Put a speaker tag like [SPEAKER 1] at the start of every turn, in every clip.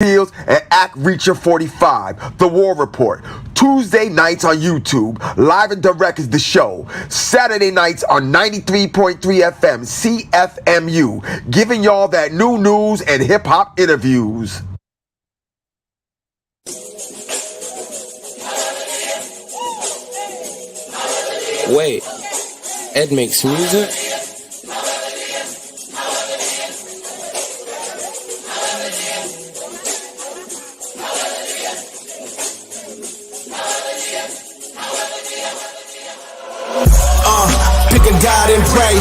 [SPEAKER 1] Fields and Act Reacher 45, The War Report. Tuesday nights on YouTube, live and direct is the show. Saturday nights on 93.3 FM CFMU, giving y'all that new news and hip-hop interviews.
[SPEAKER 2] Wait, Ed makes music?
[SPEAKER 3] Pick a God and pray.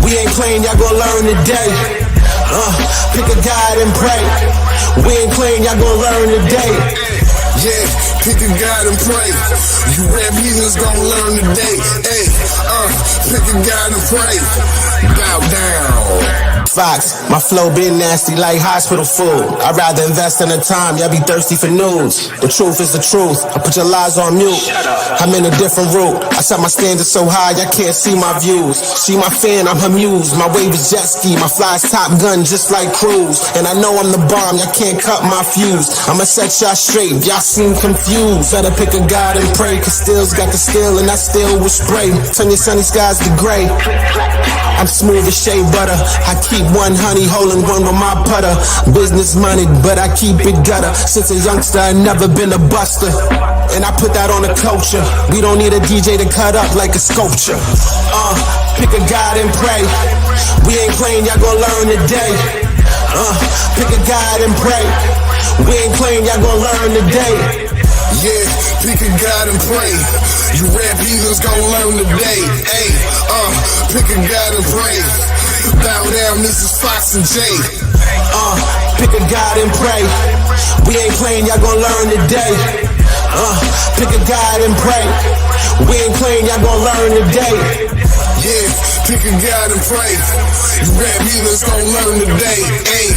[SPEAKER 3] We ain't playing, y'all gon' learn today. Pick a God and pray. We ain't playing, y'all gon' learn today.
[SPEAKER 4] Yeah, pick a God and pray. You rap heathens gon' learn today. Hey, pick a God and pray. Bow down.
[SPEAKER 3] Fox, my flow been nasty like hospital food. I'd rather invest in the time, y'all be thirsty for news. The truth is the truth, I put your lies on mute. I'm in a different route, I set my standards so high, y'all can't see my views. She my fan, I'm her muse, my wave is jet ski, my fly's Top Gun just like Cruise. And I know I'm the bomb, y'all can't cut my fuse. I'ma set y'all straight, y'all seem confused. Better pick a God and pray, cause still's got the steel and I still will spray. Turn your sunny skies to gray. I'm smooth as shea butter, I keep one honey, holding one with my putter. Business money, but I keep it gutter. Since a youngster, I never been a buster. And I put that on the culture. We don't need a DJ to cut up like a sculpture. Pick a God and pray. We ain't playing, y'all gon' learn today. Pick a God and pray. We ain't playing, y'all gon' learn today.
[SPEAKER 4] Yeah, pick a God and pray. You rap heathens gon' learn today. Hey, pick a God and pray. Bow down, this is Fox and Jay.
[SPEAKER 3] Pick a God and pray. We ain't playing, y'all gon' learn today. Pick a God and pray. We ain't playing, y'all gon' learn today.
[SPEAKER 4] Yeah, pick a God and pray. You rap heathens gon' learn today. Hey,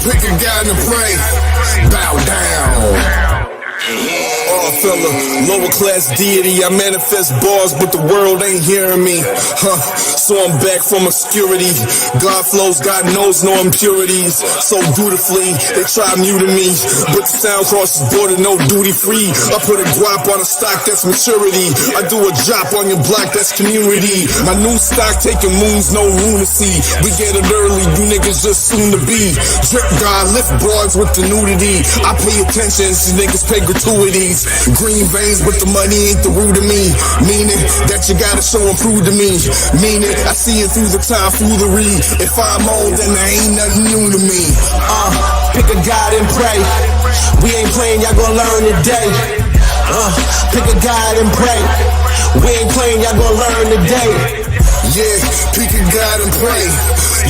[SPEAKER 4] pick a God and pray. Bow down. Fella, lower class deity, I manifest bars, but the world ain't hearing me. So I'm back from obscurity. God flows, God knows no impurities. So dutifully, they try muting me, but the sound crosses border, no duty free. I put a guap on a stock, that's maturity. I do a drop on your block, that's community. My new stock taking moons, no lunacy. We get it early, you niggas just soon to be. Drip God, lift broads with the nudity. I pay attention, these niggas pay gratuities. Green veins, but the money ain't the root of me. Meaning that you gotta show and prove to me. Meaning I see it through the tomfoolery. If I'm old, then there ain't nothing new to me.
[SPEAKER 3] Pick a God and pray. We ain't playing, y'all gon' learn today. Pick a God and pray. We ain't playing, y'all gon' learn today.
[SPEAKER 4] Yeah, pick a God and pray.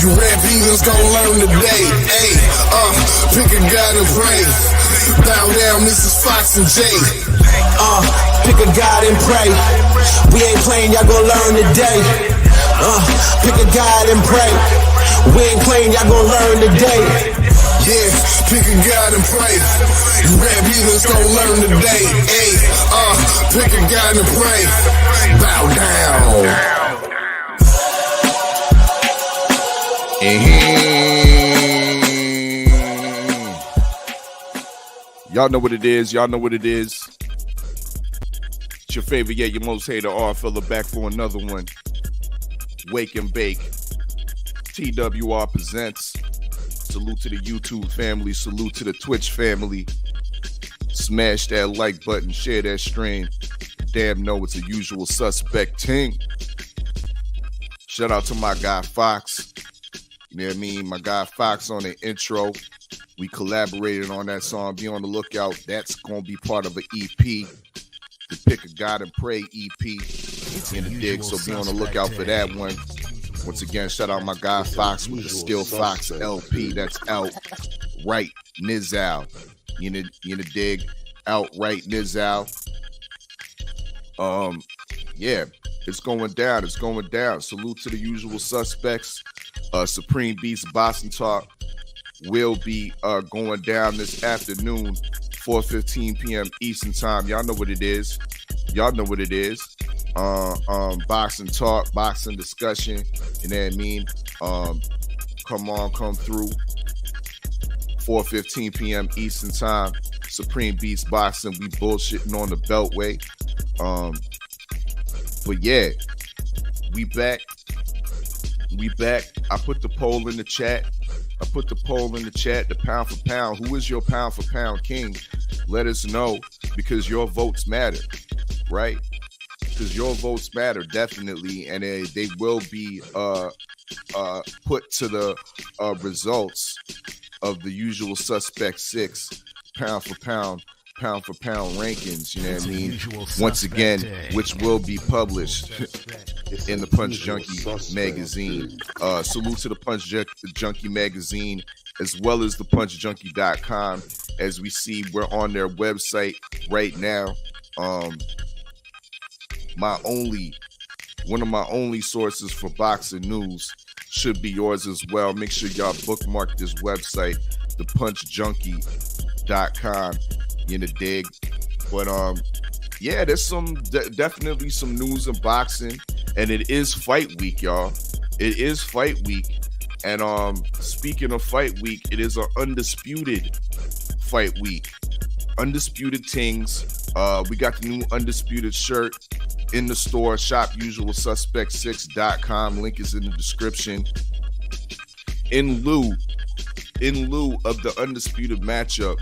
[SPEAKER 4] You rap heathens gon' learn today. Hey, pick a God and pray. Bow down, this is Fox and Jay.
[SPEAKER 3] Pick a God and pray. We ain't playing, y'all gon' learn today. Pick a God and pray. We ain't playing, y'all gon' learn today.
[SPEAKER 4] Yeah, pick a God and pray. You rap heathens gon' learn today. Hey, pick a God and pray. Bow down.
[SPEAKER 5] Y'all know what it is. Y'all know what it is. It's your favorite, yet your most hated R fella back for another one. Wake and Bake. TWR presents. Salute to the YouTube family. Salute to the Twitch family. Smash that like button. Share that stream. Damn, no, it's a usual suspect ting. Shout out to my guy Fox. You know what I mean? My guy Fox on the intro. We collaborated on that song. Be on the lookout. That's going to be part of an EP. The Pick a God and Pray EP in the dig. So be on the lookout for that one. Once again, shout out my guy Fox with the Still Fox LP. That's out right Nizal. You in the dig? Outright Nizal. Yeah, it's going down. It's going down. Salute to the usual suspects. Supreme Beast Boston Talk will be going down this afternoon, 4:15 p.m. Eastern Time. Y'all know what it is. Y'all know what it is. Boxing talk, boxing discussion. You know what I mean? Come through. 4:15 p.m. Eastern Time. Supreme Beats Boxing. We bullshitting on the Beltway. But yeah, we back. I put the poll in the chat. The pound for pound. Who is your pound for pound king? Let us know, because your votes matter, right? Because your votes matter, definitely, and they will be put to the results of the Usual Suspect 6 pound for pound rankings, you know what I mean? Once again, which will be published in the Punch Junkie magazine. Salute to the Punch Junkie magazine, as well as the punchjunkie.com. As we see, we're on their website right now. One of my only sources for boxing news should be yours as well. Make sure y'all bookmark this website, thepunchjunkie.com. You know, dig. But yeah, there's definitely some news in boxing, and it is fight week, y'all. It is fight week, and speaking of fight week, it is an undisputed fight week. Undisputed Tings. We got the new undisputed shirt in the store. Shop usualsuspect6.com. Link is in the description. In lieu of the undisputed matchup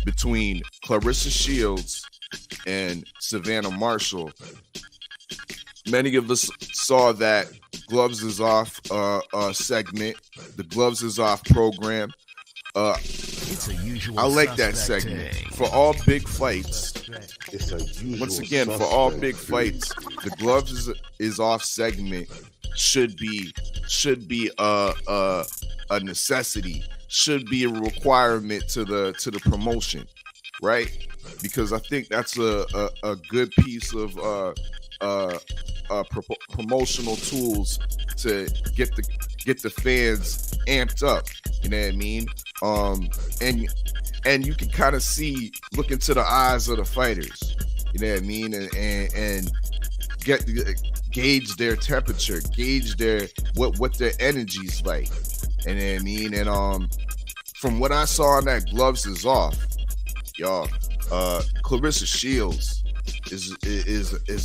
[SPEAKER 5] between Clarissa Shields and Savannah Marshall, many of us saw that Gloves is Off segment, the Gloves is Off program. I like that segment. For all big fights, once again, for all big fights, the Gloves is Off segment should be a necessity, should be a requirement to the promotion, right? Because I think that's a good piece of promotional tools to get the fans amped up. You know what I mean? And you can kind of look into the eyes of the fighters. You know what I mean? And gauge their temperature, gauge their what their energy's like. You know what I mean? And from what I saw on that Gloves is Off, y'all, Clarissa Shields is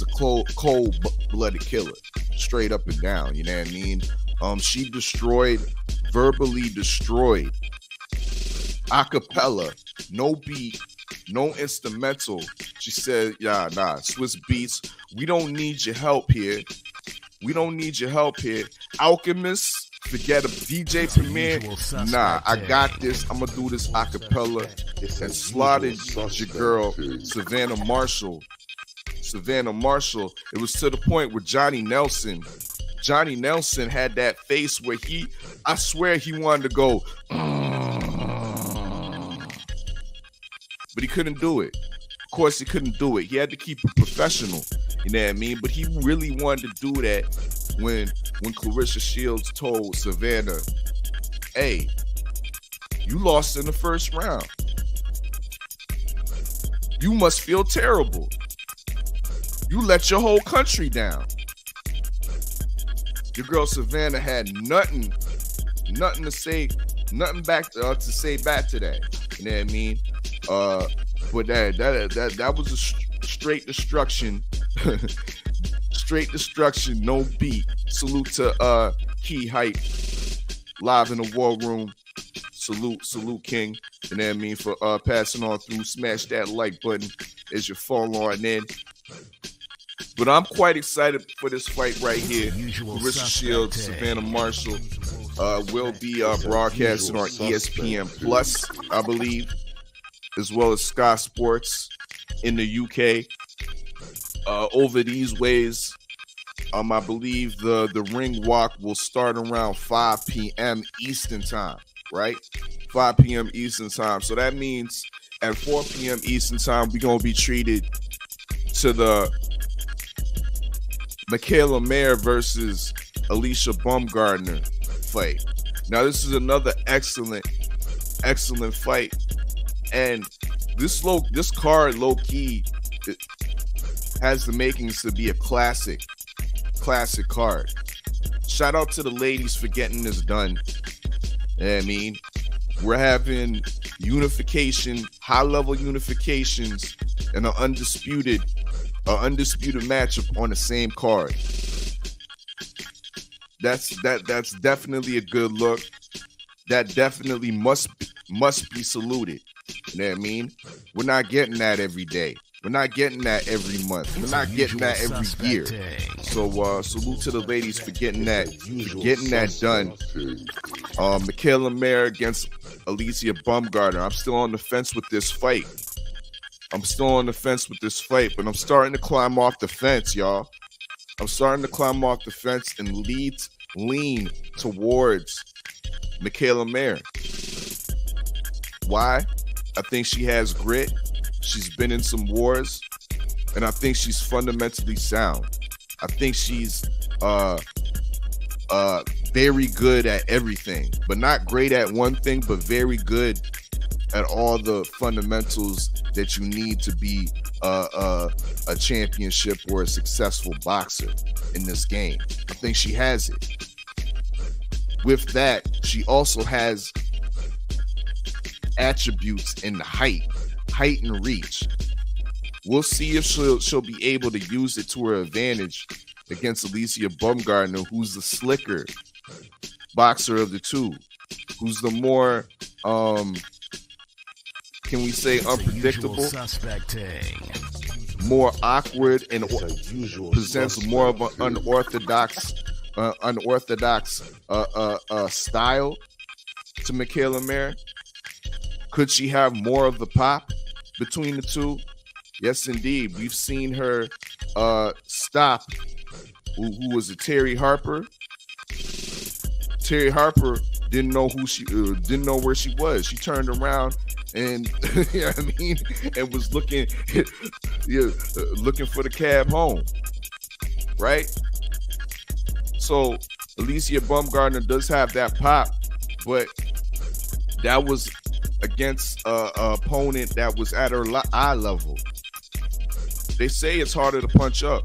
[SPEAKER 5] a cold-blooded killer, straight up and down. You know what I mean? She verbally destroyed, acapella, no beat, no instrumental. She said, Swiss Beats, we don't need your help here. Alchemist, forget a DJ Premier. Nah, I got this. I'm gonna do this acapella. And slaughtered your girl, Savannah Marshall. It was to the point where Johnny Nelson had that face where I swear he wanted to go, but he couldn't do it. Of course, he couldn't do it. He had to keep it professional. You know what I mean? But he really wanted to do that when Clarissa Shields told Savannah, hey, you lost in the first round. You must feel terrible. You let your whole country down. Your girl Savannah had nothing to say, nothing back to say back to that. You know what I mean? But that was a straight destruction. Straight destruction, no beat. Salute to Key Hype, live in the war room. Salute King. You know what I mean? For passing on through. Smash that like button as you fall on in. But I'm quite excited for this fight right here. Clarissa Shields, Savannah Marshall will be broadcasted on ESPN Plus, I believe, as well as Sky Sports in the UK. Over these ways, I believe the ring walk will start around 5 p.m. Eastern time, right? 5 p.m. Eastern time. So that means at 4 p.m. Eastern time, we're going to be treated to the Michaela Mayer versus Alicia Baumgardner fight. Now, this is another excellent fight. And this card, low-key, has the makings to be a classic card. Shout out to the ladies for getting this done. You know what I mean? We're having unification, high-level unifications, and an undisputed matchup on the same card. That's definitely a good look. That definitely must be saluted. You know what I mean? We're not getting that every day. We're not getting that every month. We're not getting that every year. So salute to the ladies for getting that done. Michaela Mayer against Alicia Baumgartner. I'm still on the fence with this fight. But I'm starting to climb off the fence, y'all. I'm starting to climb off the fence and lean towards Michaela Mayer. Why? I think she has grit. She's been in some wars, and I think she's fundamentally sound. I think she's very good at everything, but not great at one thing, but very good at all the fundamentals that you need to be a championship or a successful boxer in this game. I think she has it. With that, she also has attributes in the height and reach. We'll see if she'll be able to use it to her advantage against Alicia Baumgartner, who's the slicker boxer of the two, who's the more can we say unpredictable, more awkward, and presents more of an unorthodox style to Michaela Mayer. Could she have more of the pop between the two? Yes, indeed. We've seen her stop. Who was it? Terry Harper. Terry Harper didn't know where she was. She turned around and you know what I mean, and was looking for the cab home, right? So Alicia Baumgartner does have that pop, but that was against an opponent that was at her eye level. They say it's harder to punch up.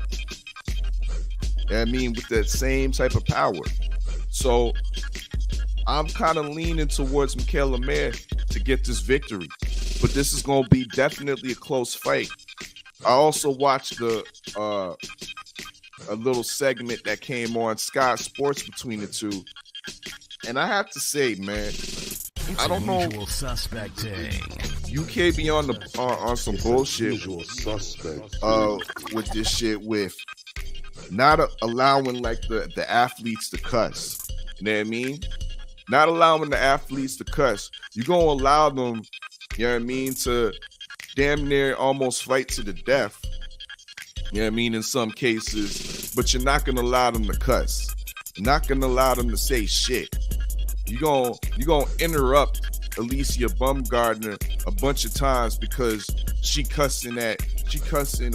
[SPEAKER 5] I mean, with that same type of power. So I'm kind of leaning towards Michaela Mayer to get this victory, but this is going to be definitely a close fight. I also watched a little segment that came on Sky Sports between the two, and I have to say, man, I don't know. UK be on some bullshit with this shit, with not allowing like the athletes to cuss. You know what I mean? Not allowing the athletes to cuss. You're gonna allow them, you know what I mean, to damn near almost fight to the death. You know what I mean, in some cases, but you're not gonna allow them to cuss. You're not gonna allow them to say shit. You're gonna interrupt Alicia Baumgartner a bunch of times because she cussing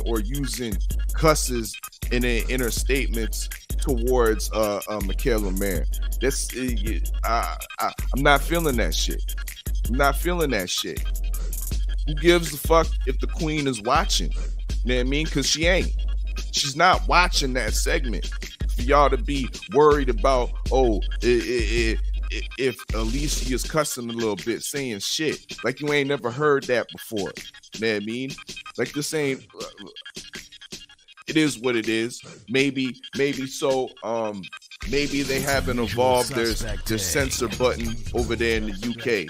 [SPEAKER 5] or using cusses in her statements towards Michaela Mayer. That's I'm not feeling that shit. I'm not feeling that shit. Who gives a fuck if the queen is watching? You know what I mean? Because she ain't. She's not watching that segment for y'all to be worried about, if Alicia is cussing a little bit, saying shit. Like you ain't never heard that before. You know what I mean? Like this ain't... it is what it is. Maybe so. Maybe they haven't evolved their censor button over there in the UK.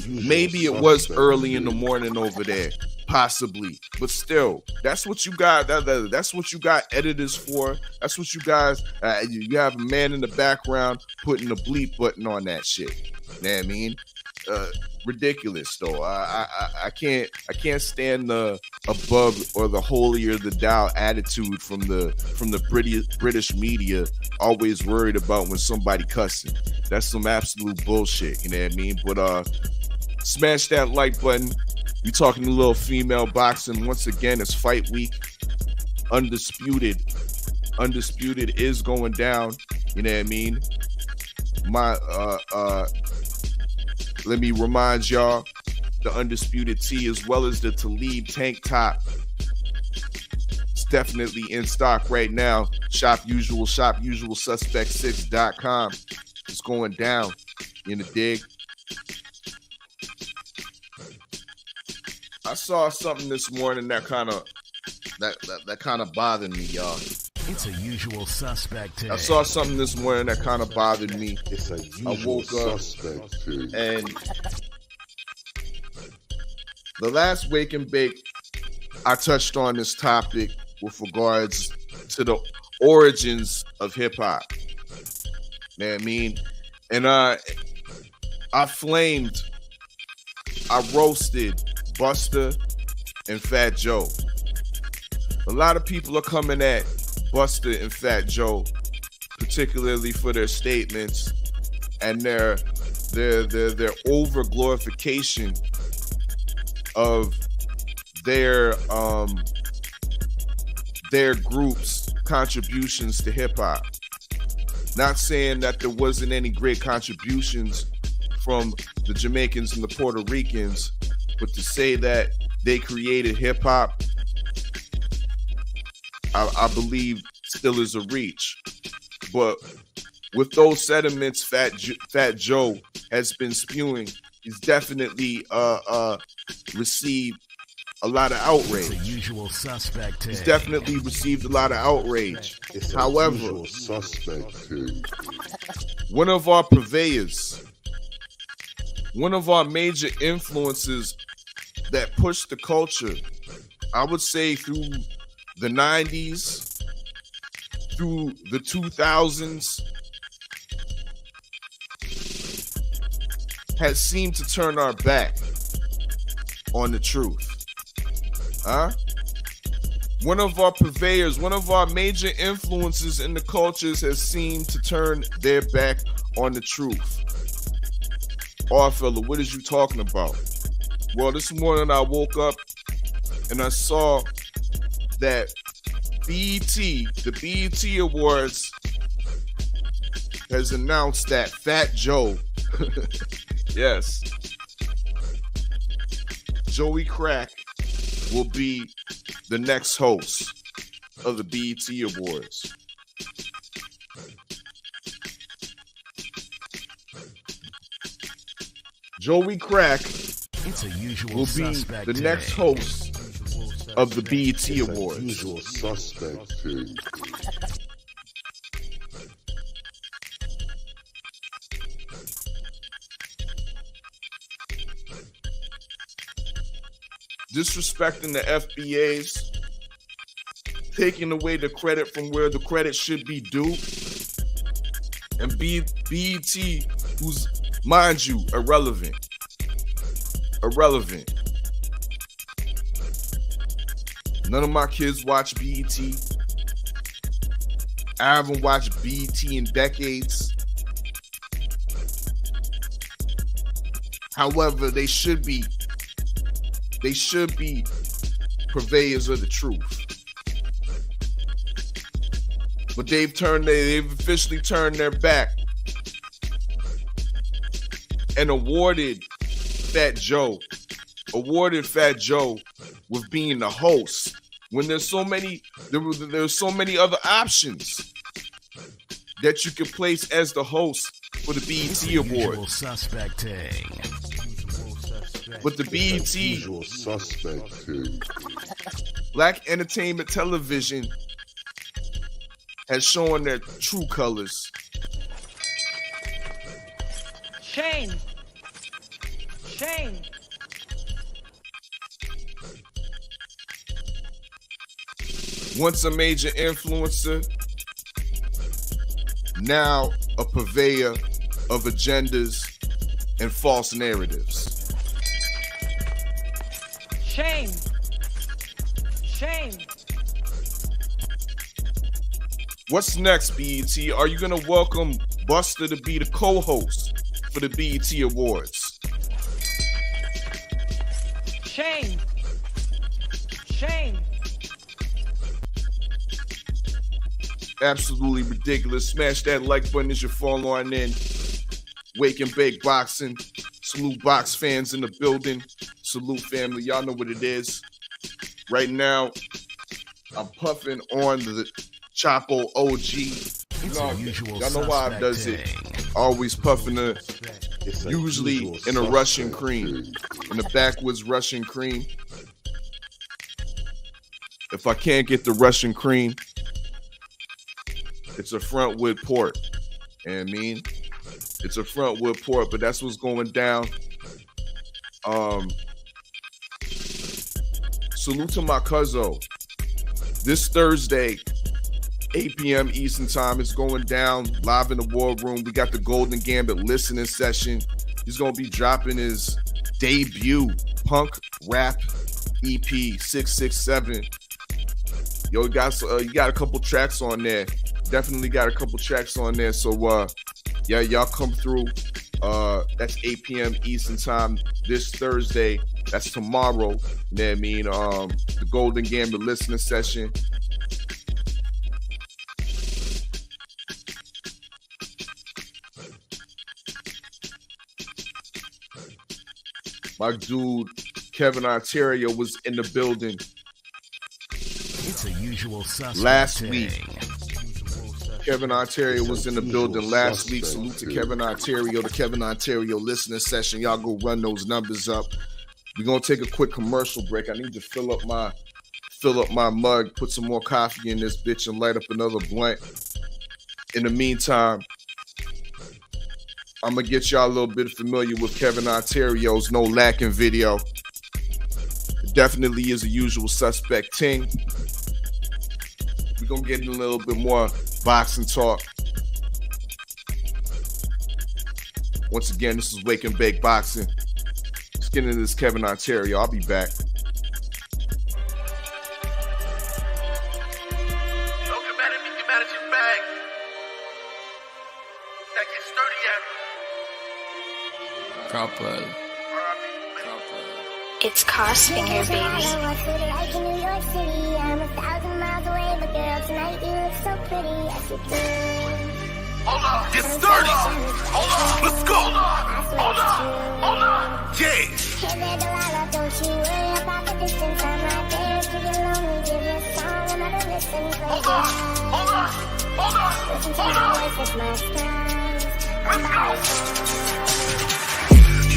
[SPEAKER 5] Maybe it was early in the morning over there, possibly. But still, that's what you got. That's what you got editors for. That's what you guys. You have a man in the background putting the bleep button on that shit. You know what I mean? Ridiculous though. I can't stand the above or the holier the thou attitude from the British media, always worried about when somebody cussing. That's some absolute bullshit, you know what I mean? But smash that like button. We talking a little female boxing. Once again, it's fight week. Undisputed is going down, you know what I mean? Let me remind y'all, the Undisputed Tee as well as the Talib tank top, it's definitely in stock right now. Shop usualsuspect6.com. It's going down, in the dig. I saw something this morning that kind of bothered me, y'all.
[SPEAKER 6] It's a usual suspect today.
[SPEAKER 5] I saw something this morning that kind of bothered me.
[SPEAKER 7] It's a usual
[SPEAKER 5] I woke up
[SPEAKER 7] suspect.
[SPEAKER 5] and the last Wake and Bake, I touched on this topic with regards to the origins of hip hop. You know what I mean? And I roasted Busta and Fat Joe. A lot of people are coming at Busta and Fat Joe, particularly for their statements and their over glorification of their group's contributions to hip hop. Not saying that there wasn't any great contributions from the Jamaicans and the Puerto Ricans, but to say that they created hip hop, I believe still is a reach. But with those sentiments Fat Joe has been spewing, he's definitely received a lot of outrage.
[SPEAKER 6] It's a usual suspect today.
[SPEAKER 5] He's definitely received a lot of outrage.
[SPEAKER 7] It's a
[SPEAKER 5] However,
[SPEAKER 7] usual suspect.
[SPEAKER 5] one of our purveyors, one of our major influences that pushed the culture, I would say through the 90s, through the 2000s, has seemed to turn our back on the truth. One of our purveyors, one of our major influences in the cultures has seemed to turn their back on the truth. Oh, fella, what is you talking about? Well, this morning I woke up and I saw that the BET Awards has announced that Fat Joe, yes, Joey Crack will be the next host of the BET Awards. Joey Crack
[SPEAKER 6] It's a usual
[SPEAKER 5] will be
[SPEAKER 6] suspect
[SPEAKER 5] the
[SPEAKER 6] today.
[SPEAKER 5] next host of the BET
[SPEAKER 7] It's
[SPEAKER 5] Awards.
[SPEAKER 7] a usual suspect.
[SPEAKER 5] Disrespecting the FBAs, taking away the credit from where the credit should be due, and BET, who's, mind you, irrelevant. None of my kids watch BET. I haven't watched BET in decades. However, they should be purveyors of the truth. But they've officially turned their back and awarded Fat Joe with being the host when there's so many other options that you can place as the host for the BET
[SPEAKER 6] Usual
[SPEAKER 5] Awards.
[SPEAKER 6] suspecting.
[SPEAKER 5] But the BET
[SPEAKER 7] Usual suspect.
[SPEAKER 5] Black Entertainment Television has shown their true colors.
[SPEAKER 8] Shame.
[SPEAKER 5] Once a major influencer, now a purveyor of agendas and false narratives.
[SPEAKER 8] Shame.
[SPEAKER 5] What's next, BET? Are you gonna welcome Busta to be the co-host for the BET Awards?
[SPEAKER 8] Shame.
[SPEAKER 5] Absolutely ridiculous. Smash that like button as you fall on in. Wake and Bake Boxing. Salute box fans in the building. Salute family. Y'all know what it is. Right now, I'm puffing on the Chapo OG. Y'all know why I does it. Always puffing usually in a Russian cream. In the backwoods Russian cream. If I can't get the Russian cream, it's a front wood port. You know what I mean? It's a front wood port, but that's what's going down. Salute to my cousin. This Thursday, 8 p.m. Eastern Time, it's going down live in the War Room. We got the Golden Gambit listening session. He's going to be dropping his debut punk rap EP 667. Yo, you got a couple tracks on there. Definitely got a couple tracks on there. So, yeah, y'all come through. That's 8 p.m. Eastern Time this Thursday. That's tomorrow. You know what I mean? The Golden Gambit listening session. My dude, Kevin Ontario, was in the building
[SPEAKER 6] It's a usual suspect
[SPEAKER 5] last
[SPEAKER 6] thing.
[SPEAKER 5] week. Kevin Ontario was in the building last week. Salute to Kevin Ontario, the Kevin Ontario listening session. Y'all go run those numbers up. We're gonna take a quick commercial break. I need to fill up my mug, put some more coffee in this bitch, and light up another blunt. In the meantime, I'm gonna get y'all a little bit familiar with Kevin Ontario's No Lacking video. It definitely is a usual suspect ting. We're gonna get in a little bit more boxing talk. Once again, this is Wake and Bake Boxing. Let's get into this Kevin Ontario. I'll be back.
[SPEAKER 2] Proper.
[SPEAKER 9] It's Cost Finger, baby.
[SPEAKER 10] I'm 1,000 miles away, but girl, tonight you look so pretty. I see through.
[SPEAKER 4] Hold on, get sturdy. Hold on, let's go. Hold on. Yeah.
[SPEAKER 10] Hey there, Delilah, don't you worry about the distance. I'm right there. If you get lonely, give me a song, another listen.
[SPEAKER 4] Hold on.
[SPEAKER 10] Listen to my voice, it's my skies.
[SPEAKER 4] Let's go.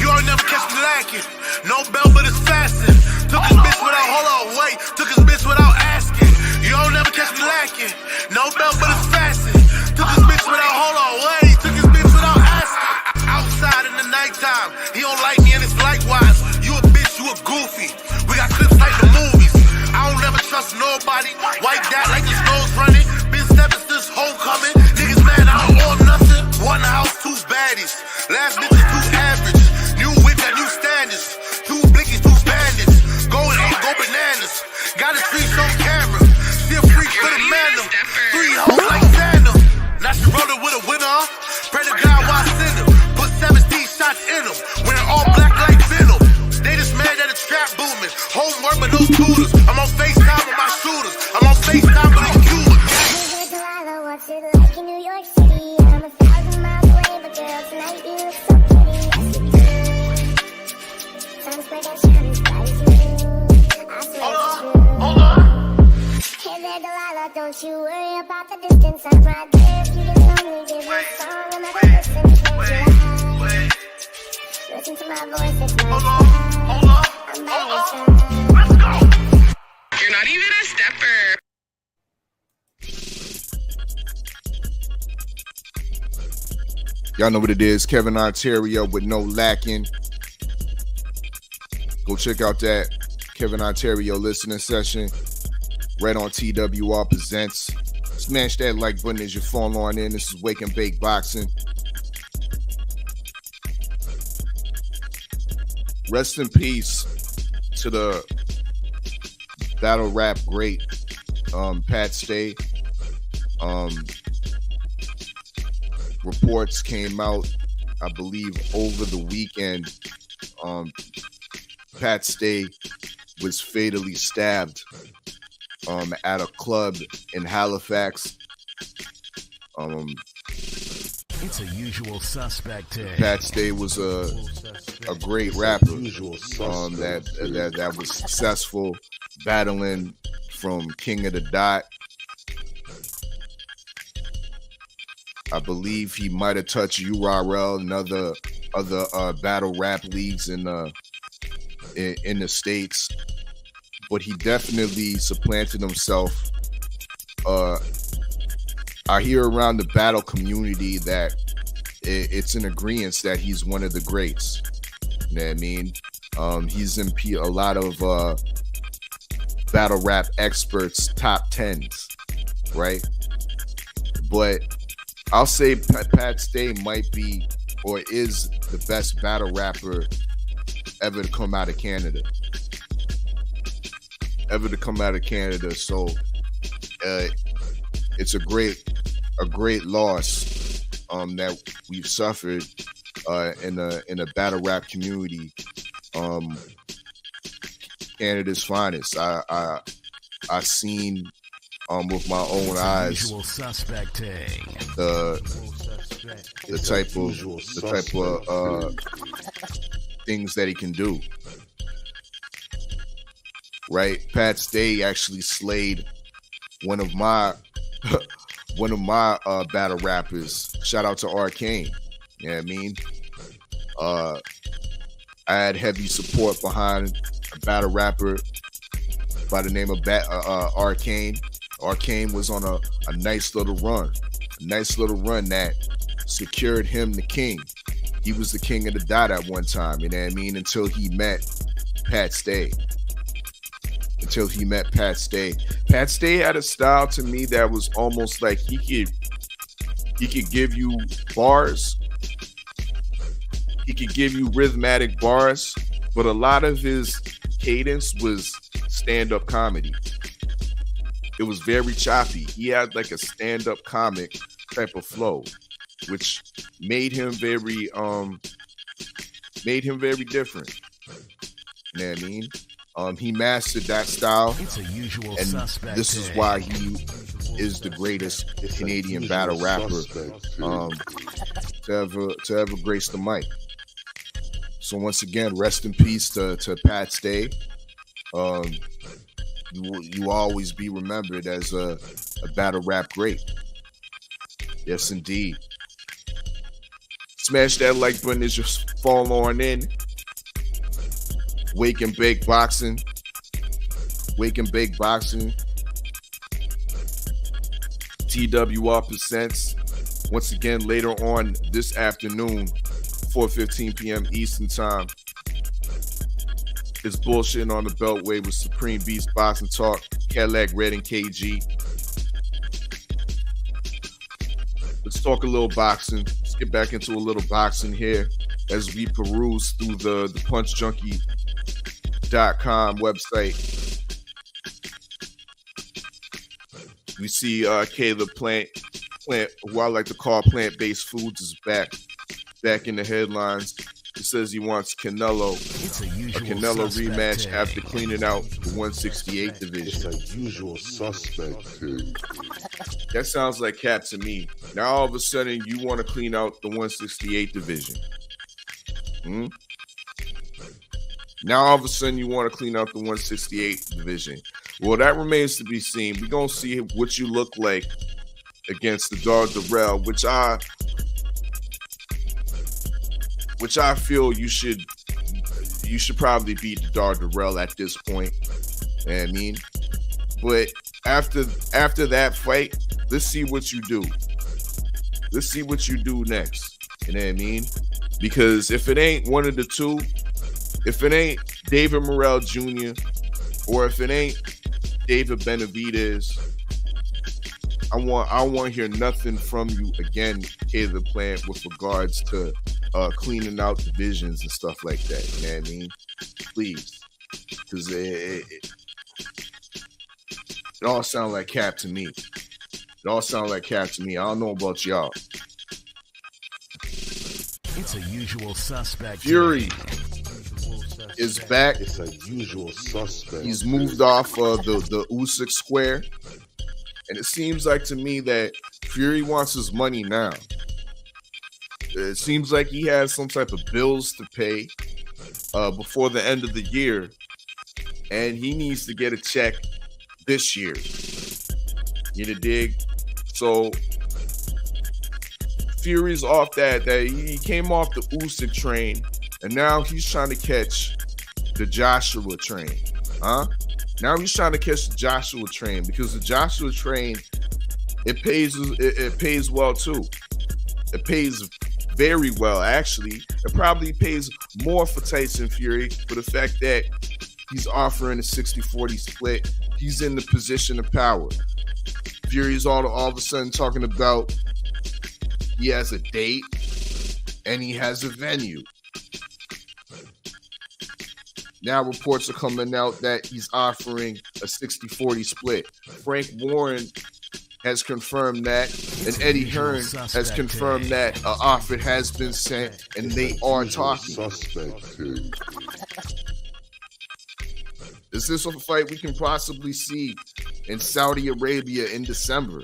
[SPEAKER 4] You ain't never catch me lacking. No bell, but it's fastened. Took his bitch without, hold on, wait. Took his bitch without asking. You don't never catch me lacking. No bell, but it's fastened. Took his bitch without, hold on, wait. Took his bitch without asking. Outside in the nighttime, he don't like me and it's likewise. You a bitch, you a goofy. We got clips like the movies. I don't never trust nobody. Wipe that like his nose running. Been stepping since homecoming. Niggas mad, I don't own nothing. One house, two baddies. Last bitch is too average. New whip, got new standards. Two blickies, two bandits. Going in, go bananas. Got the streets on camera. Still freak for the mandem. 3 hoes like Santa. Now she rollin' with a winner. Pray to God why I send him. Put 17 shots in him. Wearing all black like Venom. They just mad that it's trap booming. Homework but no tutors. I'm on FaceTime with my shooters. I'm on FaceTime with these Cubans.
[SPEAKER 10] Hey there, Delilah, what's it like in New York City? I'm 1,000 miles away, but girl, tonight you look so pretty. I see through. Sun spread that shine as bright as you. I swear it's true.
[SPEAKER 4] Hold on.
[SPEAKER 10] Hey there, Delilah, don't you worry about the distance. I'm right there. If you get lonely, give me a song, another listen. Listen to my voice, it's my skies. I'm by your side.
[SPEAKER 4] Let's go.
[SPEAKER 9] You're not even a stepper.
[SPEAKER 5] Y'all know what it is. Kevin Ontario with No Lacking. Go check out that Kevin Ontario listening session right on TWR Presents. Smash that like button as you fall on in. This is Wake and Bake Boxing. Rest in peace to the battle rap great Pat Stay. Reports came out, I believe, over the weekend. Pat Stay was fatally stabbed at a club in Halifax.
[SPEAKER 6] It's a usual suspect thing.
[SPEAKER 5] Pat Stay was a great rapper that was successful, battling from King of the Dot. I believe he might have touched URL and other battle rap leagues in the States. but he definitely supplanted himself. I hear around the battle community that it's an agreement that he's one of the greats. You know what I mean? He's in a lot of battle rap experts' top 10s, right? But I'll say Pat Stay might be or is the best battle rapper ever to come out of Canada. So it's a great loss that we've suffered in a battle rap community. Canada's finest. I seen with my own eyes the type of things that he can do. Right, Pat Stay actually slayed one of my battle rappers. Shout out to Arcane. You know what I mean? I had heavy support behind a battle rapper by the name of Arcane. Arcane was on a nice little run that secured him the king. He was the king of the dot at one time, you know what I mean? Until he met Pat Stay. Pat Stay had a style to me that was almost like he could give you bars. He could give you rhythmic bars, but a lot of his cadence was stand-up comedy. It was very choppy. He had like a stand-up comic type of flow, which made him very different. You know what I mean? He mastered that style, and this is why he is the greatest Canadian battle rapper to ever grace the mic. So once again, rest in peace to Pat Stay. You will always be remembered as a battle rap great. Yes, indeed. Smash that like button as you fall on in. Wake and Bake Boxing. TWR presents. Once again, later on this afternoon, 4:15 p.m. Eastern Time. It's bullshitting on the Beltway with Supreme Beast Boxing Talk, Cadillac Red and KG. Let's talk a little boxing. Let's get back into a little boxing here as we peruse through the punchjunkie.com website. We see Caleb Plant, who I like to call Plant-Based Foods, is back in the headlines. He says he wants Canelo, a Canelo rematch after cleaning out the 168 division.
[SPEAKER 7] It's a usual suspect, kid.
[SPEAKER 5] That sounds like cap to me. Now all of a sudden you want to clean out the 168 division. Now all of a sudden you want to clean out the 168 division. Well, that remains to be seen. We're going to see what you look like against the Dog Darrell, which I feel you should probably beat the Dog Darrell at this point. You know what I mean? But after that fight, let's see what you do. Let's see what you do next. You know what I mean? Because if it ain't one of the two, if it ain't David Morrell Jr. or if it ain't David Benavidez, I want to hear nothing from you again, Caleb Plant, with regards to cleaning out divisions and stuff like that. You know what I mean? Please. Because it all sounds like cap to me. I don't know about y'all.
[SPEAKER 6] It's a usual suspect.
[SPEAKER 5] Fury is back.
[SPEAKER 7] It's a usual suspect.
[SPEAKER 5] He's moved off of the Usyk square. And it seems like to me that Fury wants his money now. It seems like he has some type of bills to pay before the end of the year. And he needs to get a check this year. You dig? So Fury's off that he came off the Usyk train, and now he's trying to catch the Joshua train. Now he's trying to catch the Joshua train, because the Joshua train, it pays well too. It pays very well, actually. It probably pays more for Tyson Fury for the fact that he's offering a 60-40 split. He's in the position of power. Fury's all of a sudden talking about he has a date and he has a venue. Now reports are coming out that he's offering a 60-40 split. Frank Warren has confirmed that, and Eddie Hearn has confirmed that an offer has been sent, and they are talking. Is this a fight we can possibly see in Saudi Arabia in December?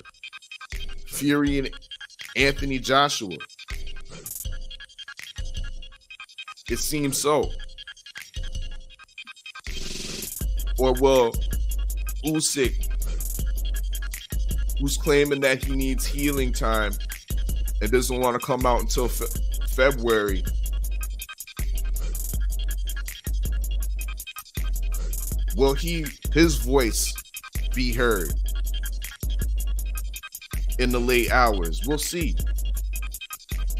[SPEAKER 5] Fury and Anthony Joshua. It seems so. Or will Usyk, who's claiming that he needs healing time and doesn't want to come out until February, will his voice be heard in the late hours? We'll see.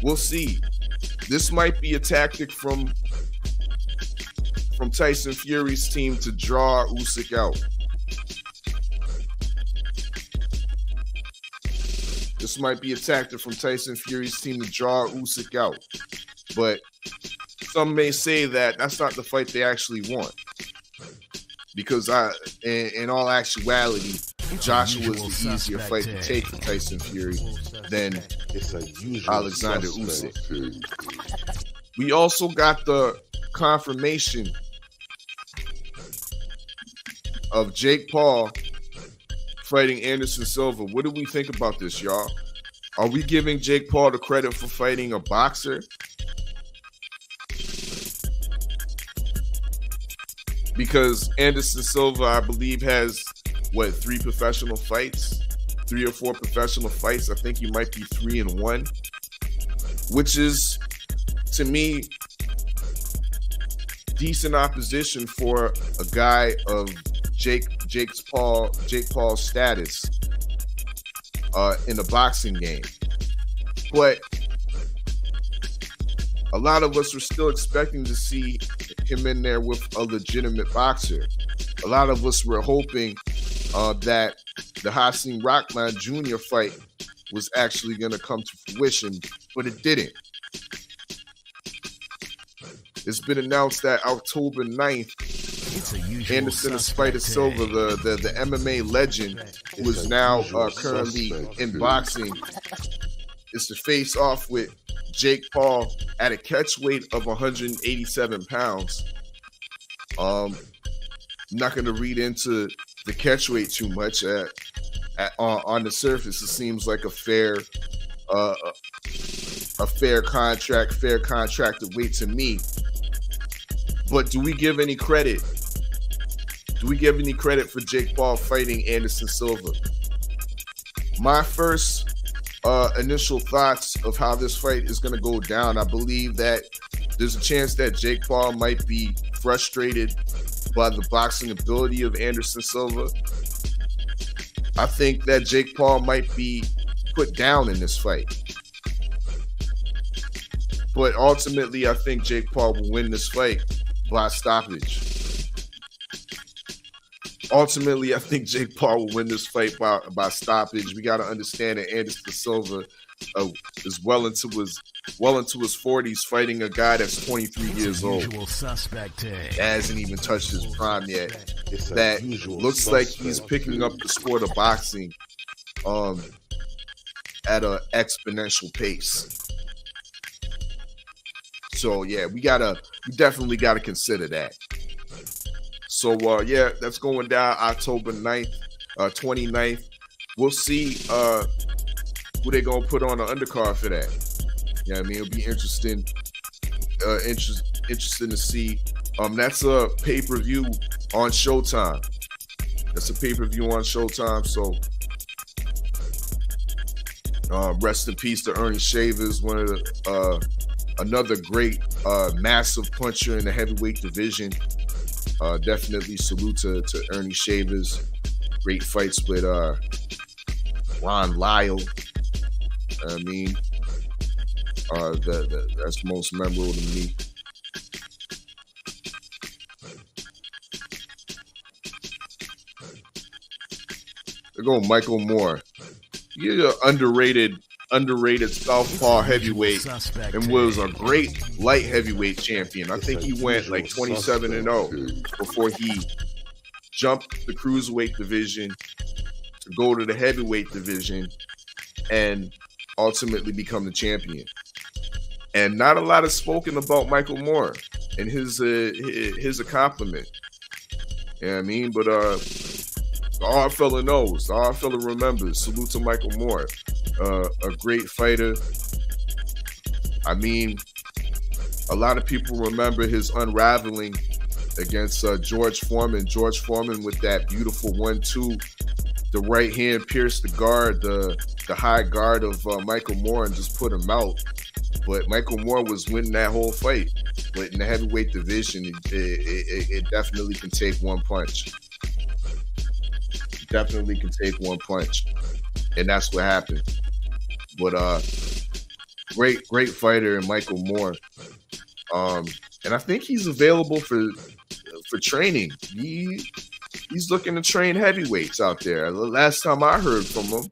[SPEAKER 5] We'll see. This might be a tactic from Tyson Fury's team to draw Usyk out. This might be a tactic from Tyson Fury's team to draw Usyk out. But some may say that that's not the fight they actually want. Because in all actuality, Joshua is the easier fight to take for Tyson Fury than Alexander Usyk. We also got the confirmation of Jake Paul fighting Anderson Silva. What do we think about this, y'all? Are we giving Jake Paul the credit for fighting a boxer? Because Anderson Silva, I believe, has, 3 professional fights? 3 or 4 professional fights. I think he might be 3-1. Which is, to me, decent opposition for a guy of Jake Paul's status in the boxing game. But a lot of us were still expecting to see him in there with a legitimate boxer. A lot of us were hoping that the Hasim Rahman Jr. fight was actually going to come to fruition, but it didn't. It's been announced that October 9th, Anderson Spider Silva, the MMA legend, who is now currently in boxing, is to face off with Jake Paul at a catch weight of 187 pounds. I'm not going to read into the catch weight too much. On the surface, it seems like a fair contracted weight to me. But do we give any credit? Do we give any credit for Jake Paul fighting Anderson Silva? My first initial thoughts of how this fight is going to go down, I believe that there's a chance that Jake Paul might be frustrated by the boxing ability of Anderson Silva. I think that Jake Paul might be put down in this fight. But ultimately, I think Jake Paul will win this fight by stoppage. Ultimately, I think Jake Paul will win this fight by stoppage. We got to understand that Anderson Silva is well into his 40s, fighting a guy that's 23 years old. Hasn't even touched his prime yet. That looks like he's picking up the sport of boxing at an exponential pace. So yeah, we definitely gotta consider that. So yeah, that's going down October 9th, 29th. We'll see who they gonna put on the undercard for that. Yeah, I mean, it'll be interesting to see. That's a pay-per-view on Showtime. So rest in peace to Ernie Shavers, one of the another great massive puncher in the heavyweight division. Definitely salute to Ernie Shavers. Great fights with Ron Lyle. I mean, that's most memorable to me. There go Michael Moore. He's an underrated southpaw heavyweight and was a great light heavyweight champion. I think he went like 27-0 before he jumped the cruiserweight division to go to the heavyweight division and ultimately become the champion. And not a lot is spoken about Michael Moore and his accomplishment. You know what I mean? But the hard fella knows. The hard fella remembers. Salute to Michael Moore. A great fighter. I mean, a lot of people remember his unraveling against George Foreman. George Foreman with that beautiful 1-2. The right hand pierced the guard, the high guard of Michael Moore and just put him out. But Michael Moore was winning that whole fight. But in the heavyweight division, it definitely can take one punch. Definitely can take one punch. And that's what happened. But great fighter in Michael Moore. And I think he's available for training. He's looking to train heavyweights out there. The last time I heard from him,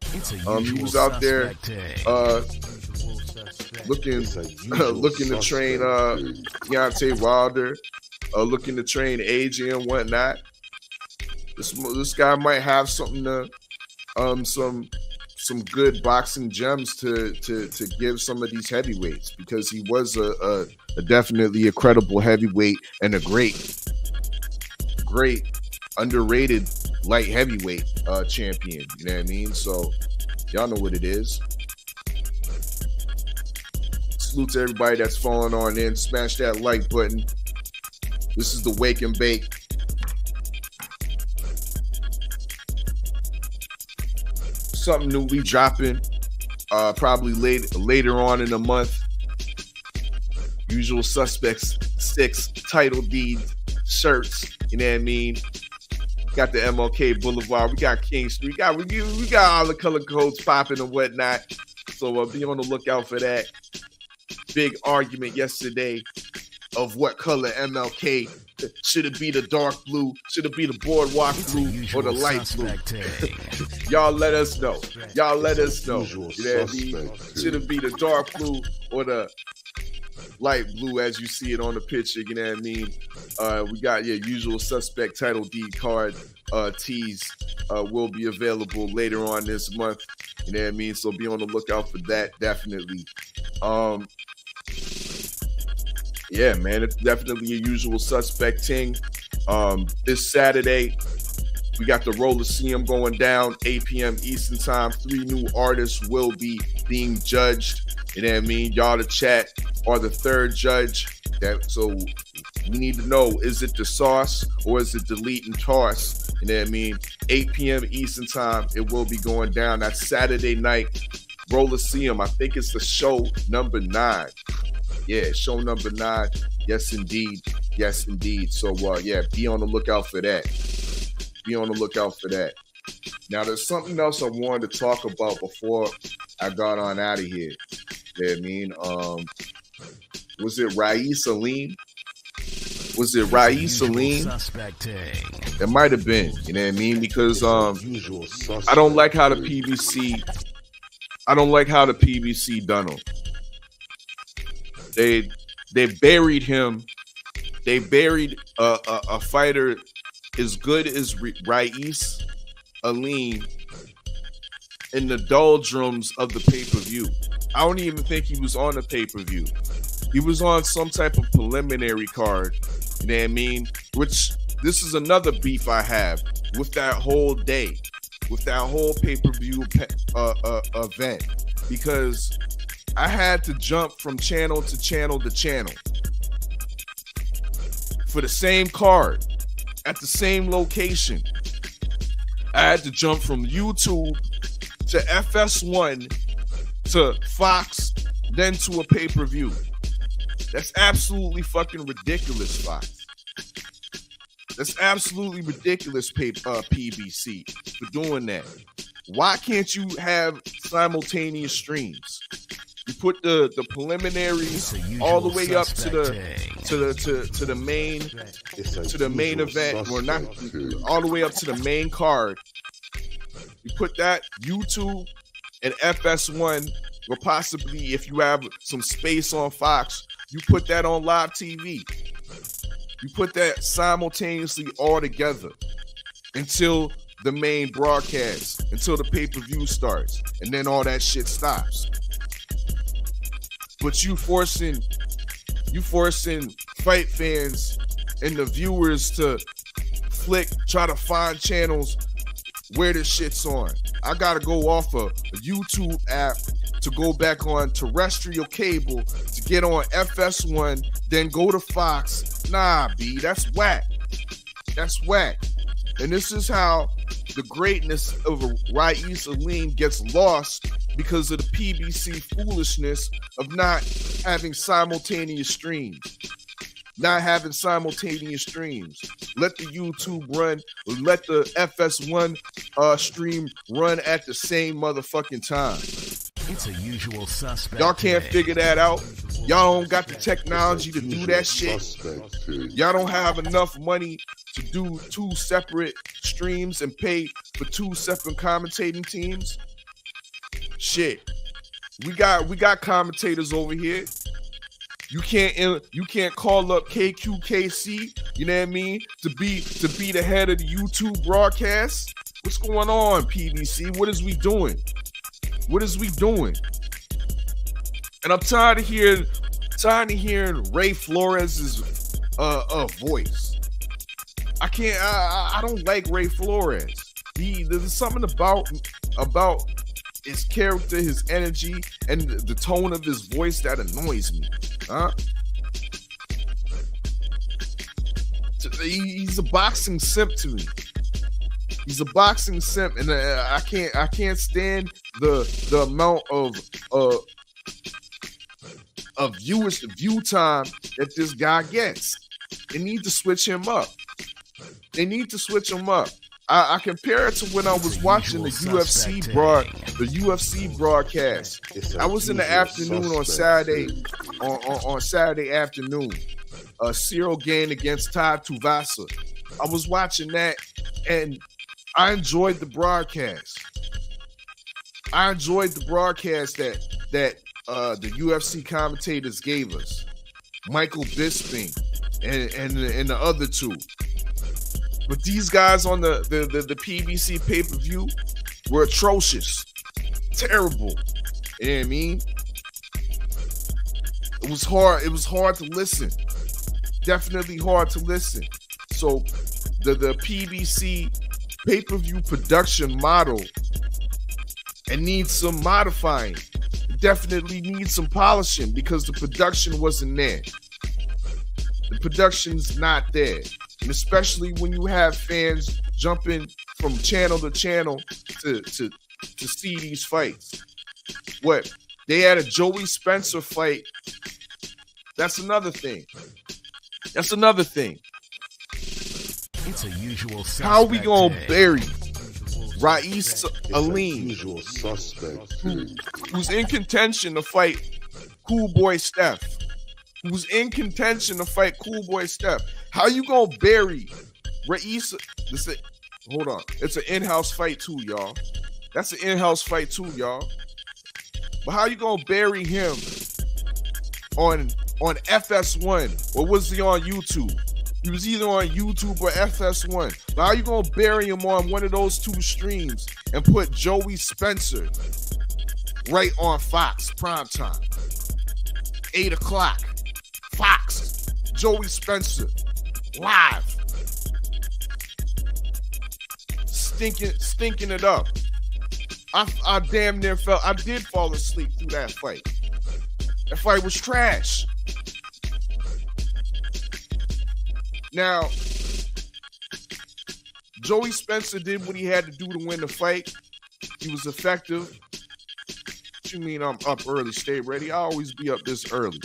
[SPEAKER 5] he was out there looking to train Deontay Wilder, looking to train AJ and whatnot. This guy might have something to some good boxing gems to give some of these heavyweights, because he was a definitely a credible heavyweight and a great underrated light heavyweight champion. You know what I mean? So y'all know what it is. Salute to everybody that's falling on in. Smash that like button. This is the Wake and Bake. Something new we dropping probably later on in the month. Usual Suspects 6 title deed shirts. You know what I mean? Got the MLK Boulevard. We got King Street. We got all the color codes popping and whatnot. So be on the lookout for that. Big argument yesterday of what color MLK. Should it be the dark blue? Should it be the boardwalk blue or the light blue? Y'all let us know. Y'all let us know. You know what I mean? Should it be the dark blue or the light blue as you see it on the picture? You know what I mean? We got Usual Suspect title deed card tees will be available later on this month. You know what I mean? So be on the lookout for that, definitely. Yeah, man, it's definitely a Usual Suspect thing. This Saturday, we got the Roller-Seum going down, 8 p.m. Eastern Time. 3 new artists will be being judged. You know what I mean? Y'all, the chat are the third judge. So we need to know, is it the sauce or is it delete and toss? You know what I mean? 8 p.m. Eastern Time, it will be going down. That's Saturday night. Roller-Seum, I think it's the show number 9. Yeah, show number 9. Yes, indeed. Yes, indeed. So, be on the lookout for that. Be on the lookout for that. Now, there's something else I wanted to talk about before I got on out of here. You know what I mean? Was it Rais Salim? It might have been. You know what I mean? Because I don't like how the PBC done him. They buried him. They buried a fighter as good as Rais Salim in the doldrums of the pay-per-view. I don't even think he was on the pay-per-view. He was on some type of preliminary card. You know what I mean? Which, this is another beef I have with that whole day, with that whole pay-per-view event, because I had to jump from channel to channel to channel for the same card at the same location. I had to jump from YouTube to FS1 to Fox, then to a pay-per-view. That's absolutely fucking ridiculous, Fox. That's absolutely ridiculous, PBC, for doing that. Why can't you have simultaneous streams? You put the preliminaries all the way up to the main event, or not all the way up to the main card. You put that YouTube and FS1, or possibly if you have some space on Fox, you put that on live TV. You put that simultaneously all together until the main broadcast, until the pay-per-view starts, and then all that shit stops. But you forcing fight fans and the viewers to try to find channels where this shit's on. I gotta go off a YouTube app to go back on terrestrial cable to get on FS1, then go to Fox. Nah, B, that's whack. That's whack. And this is how the greatness of Rais Aline gets lost, because of the PBC foolishness of not having simultaneous streams. Not having simultaneous streams. Let the YouTube run, let the FS1 stream run at the same motherfucking time.
[SPEAKER 6] It's a usual suspect.
[SPEAKER 5] Y'all can't figure that out. Y'all don't got the technology to do that shit. Y'all don't have enough money to do 2 separate streams and pay for 2 separate commentating teams. Shit, we got commentators over here. You can't call up KQKC, you know what I mean, to be the head of the YouTube broadcast. What's going on, PBC? What is we doing? What is we doing? And I'm tired of hearing Ray Flores' voice. I don't like Ray Flores. There's something about his character, his energy, and the tone of his voice that annoys me. Huh? He's a boxing simp to me. He's a boxing simp, and I can't stand the amount of view time that this guy gets. They need to switch him up. I compare it to when I was watching the UFC broadcast. I was in the afternoon on Saturday, on Saturday afternoon. Cyril Gane against Todd Tuvasa. I was watching that, and I enjoyed the broadcast. I enjoyed the broadcast that the UFC commentators gave us, Michael Bisping and the other two. But these guys on the PBC pay-per-view were atrocious, terrible. You know what I mean? It was hard. It was hard to listen. Definitely hard to listen. So the PBC pay-per-view production model, it needs some modifying. It definitely needs some polishing, because the production wasn't there. The production's not there. And especially when you have fans jumping from channel to channel to see these fights. What? They had a Joey Spencer fight. That's another thing. It's
[SPEAKER 6] a usual suspect.
[SPEAKER 5] How are we gonna bury Rais Aline, who's in contention to fight Cool Boy Steph? How you gonna bury Rais? Hold on. It's an in-house fight too, y'all. That's an in-house fight too, y'all. But how you gonna bury him on FS1? Or was he on YouTube? He was either on YouTube or FS1. But how you gonna bury him on one of those 2 streams and put Joey Spencer right on Fox primetime? 8 o'clock. Fox. Joey Spencer. Live. Stinking it up. I damn near I did fall asleep through that fight. That fight was trash. Now, Joey Spencer did what he had to do to win the fight. He was effective. What you mean I'm up early? Stay ready. I always be up this early.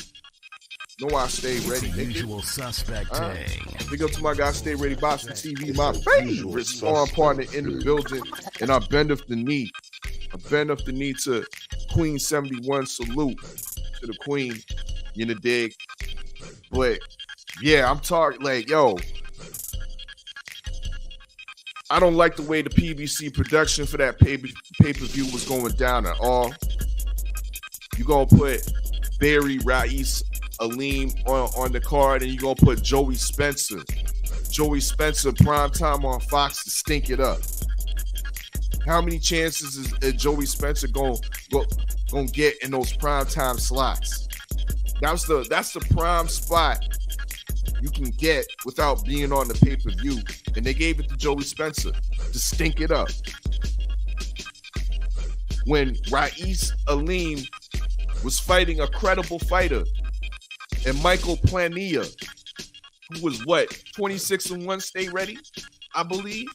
[SPEAKER 5] Know I stay ready,
[SPEAKER 6] It's a
[SPEAKER 5] nigga.
[SPEAKER 6] usual suspect thing.
[SPEAKER 5] Big up to my guy, Stay Ready Boxing TV, my favorite sparring partner in the building. And I bend up the knee. I bend up the knee to Queen 71. Salute to the Queen. You know, dig. But yeah, I'm talking like, yo, I don't like the way the PBC production for that pay-per-view was going down at all. You gonna put Barry, Rais, Aleem on the card, and you gonna put Joey Spencer. Joey Spencer primetime on Fox to stink it up. How many chances is Joey Spencer gonna get in those primetime slots? That's the prime spot you can get without being on the pay-per-view. And they gave it to Joey Spencer to stink it up. When Rais Aleem was fighting a credible fighter, and Michael Plania, who was 26-1, stay ready, I believe.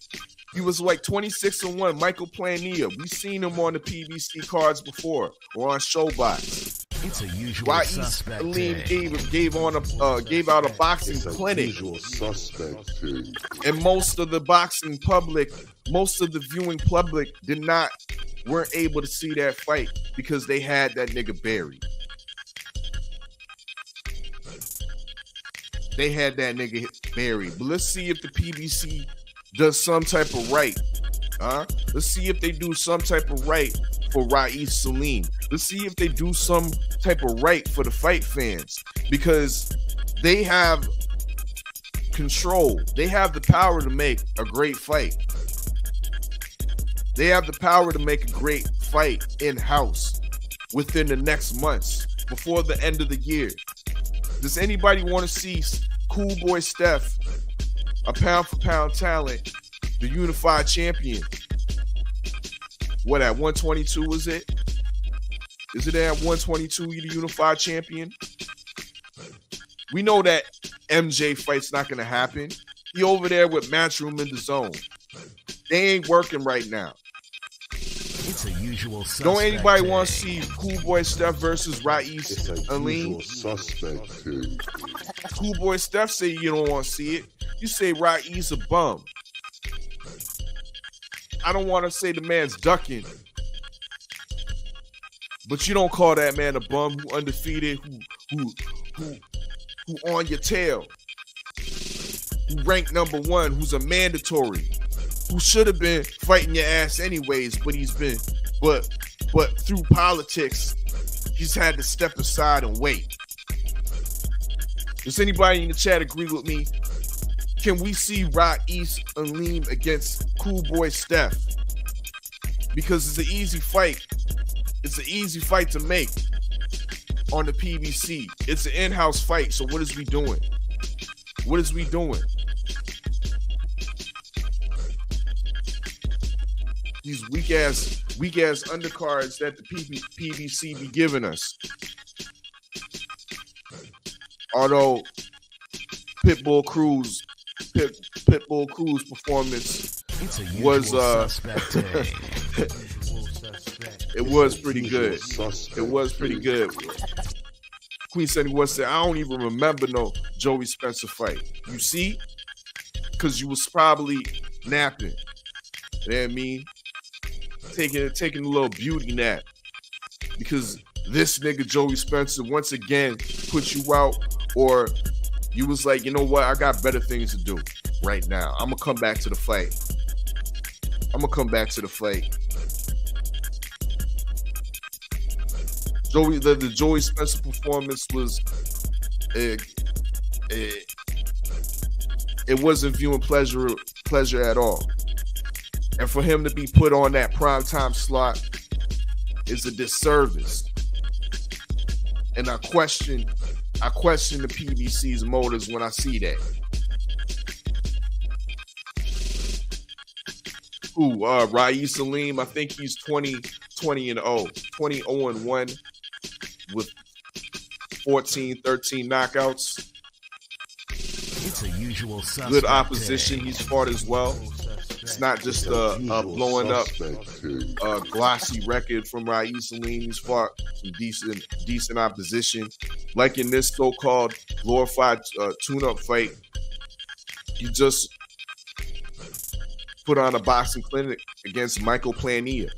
[SPEAKER 5] He was 26-1, Michael Plania. We seen him on the PBC cards before or on Showbox.
[SPEAKER 6] It's a usual
[SPEAKER 5] Rais
[SPEAKER 6] suspect
[SPEAKER 5] Aleem
[SPEAKER 6] thing.
[SPEAKER 5] gave out a boxing clinic.
[SPEAKER 7] Usual suspect thing.
[SPEAKER 5] And most of the boxing public, most of the viewing public weren't able to see that fight because they had that nigga buried. They had that nigga buried. But let's see if the PBC does some type of right. Let's see if they do some type of right for Rais Aleem. Let's see if they do some type of right for the fight fans. Because they have control. They have the power to make a great fight. They have the power to make a great fight in-house within the next months, before the end of the year. Does anybody want to see Cool Boy Steph, a pound-for-pound talent, the unified champion? What, at 122 is it? Is it at 122 you the unified champion? We know that MJ fight's not going to happen. He over there with Matchroom in the zone. They ain't working right now.
[SPEAKER 6] It's a usual suspect.
[SPEAKER 5] Don't anybody want to see Cool Boy Steph versus Rais
[SPEAKER 7] It's a
[SPEAKER 5] Aleem?
[SPEAKER 7] usual suspect thing.
[SPEAKER 5] Cool Boy Steph say you don't want to see it. You say Rais a bum. I don't want to say the man's ducking, but you don't call that man a bum who undefeated, who on your tail, who ranked number 1, who's a mandatory, who should have been fighting your ass anyways, but through politics, he's had to step aside and wait. Does anybody in the chat agree with me? Can we see Rais Aleem against Cool Boy Steph? Because it's an easy fight. It's an easy fight to make on the PBC. It's an in-house fight, so what is we doing? What is we doing? These weak-ass undercards that the PBC be giving us. Although Pitbull Cruz performance was it was pretty good. It was pretty good. Queen 71 said, I don't even remember no Joey Spencer fight. You see? Because you was probably napping. You know what I mean? Taking a little beauty nap. Because this nigga Joey Spencer once again put you out, or you was like, you know what? I got better things to do right now. I'm going to come back to the fight. The Joey Spencer performance was, it wasn't viewing pleasure at all. And for him to be put on that primetime slot is a disservice. And I question the PBC's motives when I see that. Rais Aleem, I think he's 20-0 with 13 knockouts.
[SPEAKER 6] It's a usual suspect.
[SPEAKER 5] Good opposition he's fought as well. It's not just a blowing up glossy record from Rais Aleem. He's fought some decent opposition. like in this so-called glorified tune-up fight, you just put on a boxing clinic against Michael Plania,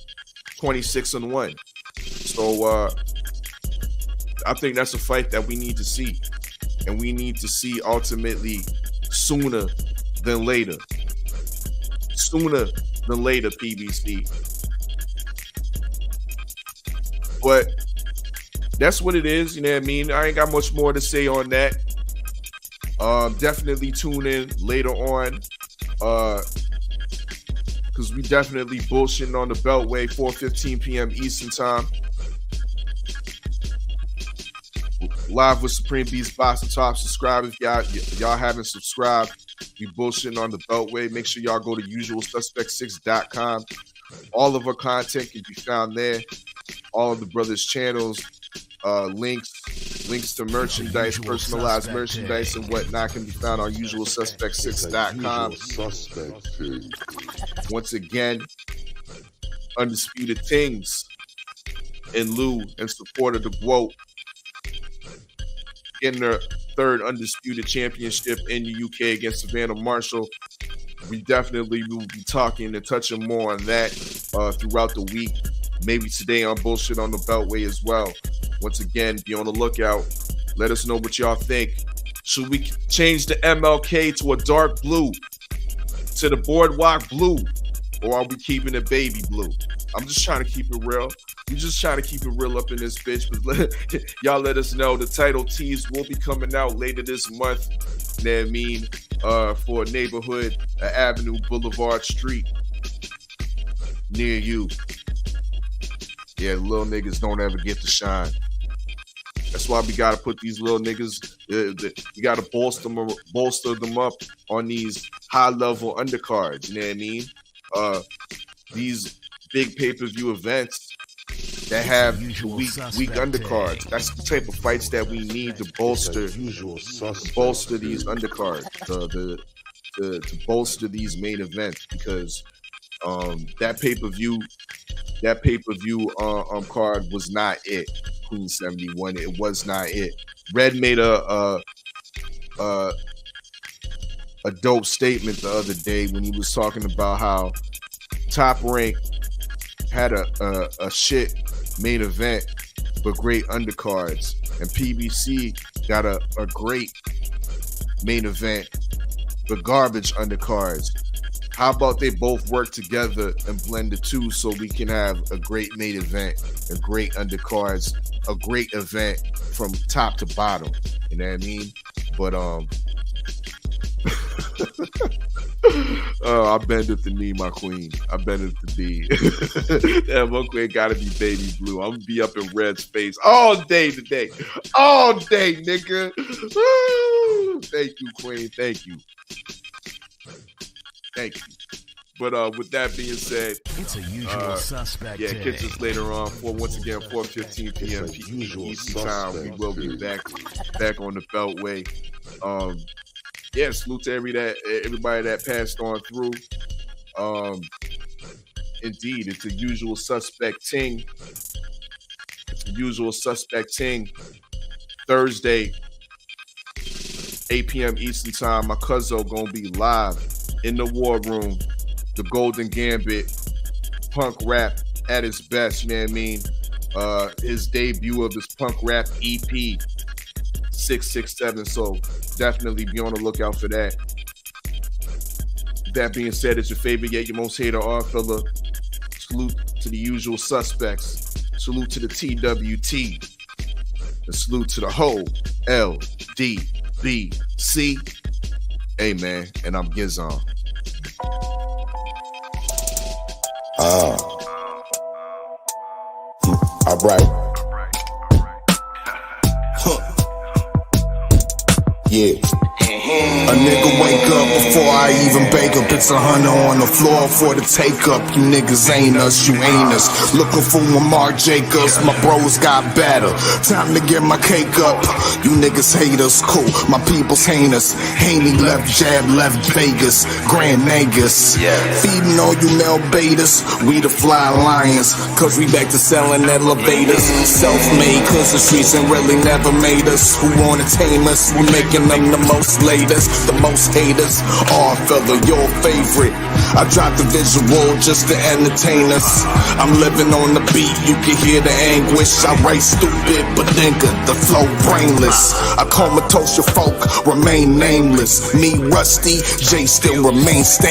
[SPEAKER 5] 26-1. So I think that's a fight that we need to see, and we need to see ultimately sooner than later. Sooner than later, PBC. But that's what it is, you know what I mean? I ain't got much more to say on that. Definitely tune in later on. Because we definitely bullshitting on the Beltway, 4:15 p.m. Eastern Time. Live with Supreme Beast Boxing Talk. Subscribe if y'all haven't subscribed. We bullshitting on the Beltway. Make sure y'all go to usualsuspect6.com. All of our content can be found there. All of the brothers' channels, links to merchandise, personalized merchandise, and whatnot can be found on usualsuspect6.com. Once again, Undisputed Things in lieu and support of the GWOAT getting their third undisputed championship in the UK against Savannah Marshall. We definitely will be talking and touching more on that throughout the week. Maybe today on Bullshit on the Beltway as well. Once again, be on the lookout. Let us know what y'all think. Should we change the MLK to a dark blue, to the boardwalk blue, or are we keeping it baby blue? I'm just trying to keep it real. We just trying to keep it real up in this bitch. But y'all let us know. The title tease will be coming out later this month. You know what I mean? For a neighborhood, Avenue, Boulevard Street near you. Yeah, little niggas don't ever get to shine. That's why we gotta put these little niggas. You gotta bolster them up on these high-level undercards. You know what I mean? These big pay-per-view events that have weak undercards. That's the type of fights that we need to bolster these undercards, to bolster these main events, because that pay-per-view card was not it. Queen 71, it was not it. Red made a dope statement the other day when he was talking about how Top Rank had a shit main event but great undercards, and PBC got a great main event but garbage undercards. How about they both work together and blend the two so we can have a great main event, a great undercards, a great event from top to bottom. You know what I mean? But I bend at the knee, my queen. I bend at the knee. Damn, my queen gotta be baby blue. I'm gonna be up in red space all day today. All day, nigga. Woo! Thank you, queen. Thank you. Thank you. But with that being said,
[SPEAKER 6] it's a usual suspect.
[SPEAKER 5] Yeah, catch us later on. Once again, 4:15 p.m. Eastern Time. We will be back on the Beltway. Yeah, salute to everybody that passed on through. Indeed, it's a usual suspect ting. It's a usual suspect ting. Thursday, 8 p.m. Eastern Time. My cousin gonna be live in the War Room. The Golden Gambit, punk rap at its best, you know what I mean? His debut of his punk rap EP, 667, so definitely be on the lookout for that. That being said, it's your favorite yet your most hated art fella. Salute to the usual suspects. Salute to the TWT. And salute to the whole LDBC. Hey, man, and I'm Gizon.
[SPEAKER 3] All right. Yeah. A nigga wake up before
[SPEAKER 4] before I even bake up. It's 100 on the floor for the take up. You niggas ain't us, you ain't us. Looking for Mark Jacobs, my bros got better. Time to get my cake up. You niggas hate us, cool. My people's hate us. Haney left jab, left Vegas. Grand Nagus. Feeding all you male betas. We the fly lions, cause we back to selling elevators. Self-made, cause the streets ain't really never made us. Who wanna tame us? We making them the most latest, the most haters. Oh, fella, your favorite. I dropped the visual just to entertain us. I'm living on the beat, you can hear the anguish. I write stupid, but nigga, the flow brainless. I comatose your folk, remain nameless. Me, Rusty, Jay still remain stainless.